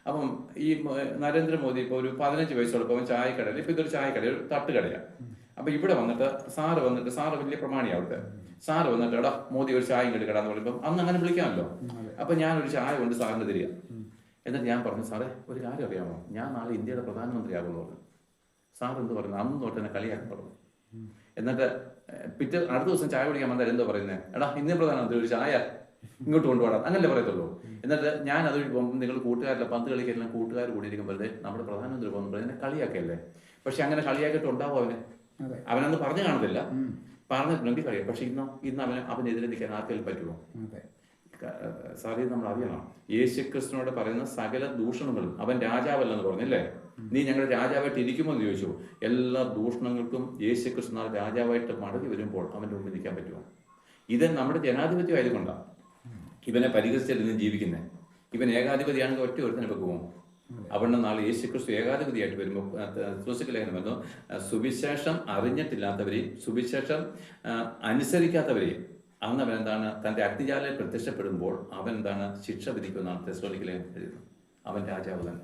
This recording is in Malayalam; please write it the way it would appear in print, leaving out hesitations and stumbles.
അപ്പം ഈ നരേന്ദ്രമോദി ഇപ്പോൾ ഒരു 15 വയസ്സുള്ളപ്പോൾ അവൻ ചായക്കടയിൽ, ഇപ്പൊ ഇതൊരു ചായക്കട, ഒരു തട്ടുകടയാണ്. അപ്പൊ ഇവിടെ വന്നിട്ട് സാറ് വലിയ പ്രമാണിയാണ് അവിടുത്തെ. സാറ് വന്നിട്ട് എടാ മോദി ഒരു ചായ എടുക്കടാന്ന് പറയുമ്പോൾ അന്ന് അങ്ങനെ വിളിക്കാമല്ലോ. അപ്പൊ ഞാനൊരു ചായ കൊണ്ട് സാറിന് തരിക. എന്നിട്ട് ഞാൻ പറഞ്ഞു, സാറേ ഒരു കാര്യം അറിയാമോ, ഞാൻ നാളെ ഇന്ത്യയുടെ പ്രധാനമന്ത്രിയാകുമെന്ന് പറഞ്ഞു. സാർ എന്ത് പറഞ്ഞു, അന്ന് തൊട്ട് തന്നെ കളിയാക്കാൻ പറഞ്ഞു. എന്നിട്ട് അടുത്ത ദിവസം ചായ കുടിക്കാൻ വന്നാൽ എന്തോ പറയുന്നത്, എടാ ഇന്ത്യൻ പ്രധാനമന്ത്രി ഒരു ചായ ഇങ്ങോട്ട് കൊണ്ടുപോകണം, അങ്ങനല്ലേ പറയത്തുള്ളൂ. എന്നിട്ട് ഞാൻ അത് പോകുമ്പോൾ നിങ്ങൾ കൂട്ടുകാരില്ല, പന്ത് കളിക്കെല്ലാം കൂട്ടുകാർ കൂടിയിരിക്കുമ്പോഴേ നമ്മുടെ പ്രധാനമന്ത്രി പോകുമ്പോൾ എന്നെ കളിയാക്കല്ലേ. പക്ഷെ അങ്ങനെ കളിയാക്കിയിട്ട് ഉണ്ടാവും അവനന്ന് പറഞ്ഞു കാണത്തില്ല, പറഞ്ഞിട്ടുണ്ടെങ്കിൽ കളിയാം. പക്ഷെ ഇന്ന് അവനെതിരെ നിൽക്കാൻ ആർക്കെങ്കിലും പറ്റുമോ? സാറി നമ്മൾ അറിയണം, യേശുക്രിസ്തുവിനോട് പറയുന്ന സകല ദൂഷണങ്ങളും, അവൻ രാജാവല്ലെന്ന് പറഞ്ഞല്ലേ, നീ ഞങ്ങളുടെ രാജാവായിട്ട് ഇരിക്കുമോ എന്ന് ചോദിച്ചു. എല്ലാ ദൂഷണങ്ങൾക്കും യേശുക്രിസ്തു രാജാവായിട്ട് മടങ്ങി വരുമ്പോൾ അവൻ്റെ മുമ്പിൽ നിൽക്കാൻ പറ്റുമോ? ഇത് നമ്മുടെ ജനാധിപത്യം ആയതുകൊണ്ടാണ് ഇവനെ പരിഹരിച്ചിരുന്ന് ജീവിക്കുന്നത്. ഇവൻ ഏകാധിപതിയാണെങ്കിൽ ഒറ്റ ഒരുത്തനെ വെക്കുമോ? അവിടെ നാളെ യേശുക്രിസ്തു ഏകാധിപതിയായിട്ട് വരുമ്പോൾ ലേഖനം വന്നു, സുവിശേഷം അറിഞ്ഞിട്ടില്ലാത്തവരെയും സുവിശേഷം അനുസരിക്കാത്തവരെയും അന്ന് അവൻ എന്താണ്, തൻ്റെ അഗ്നിജാലയിൽ പ്രത്യക്ഷപ്പെടുമ്പോൾ അവൻ എന്താണ്, ശിക്ഷ വിധിക്കുമെന്നാണ് തെസ്സലോനിക്ക ലേഖനം എഴുതുന്നത്. അവൻ രാജാവ് തന്നെ.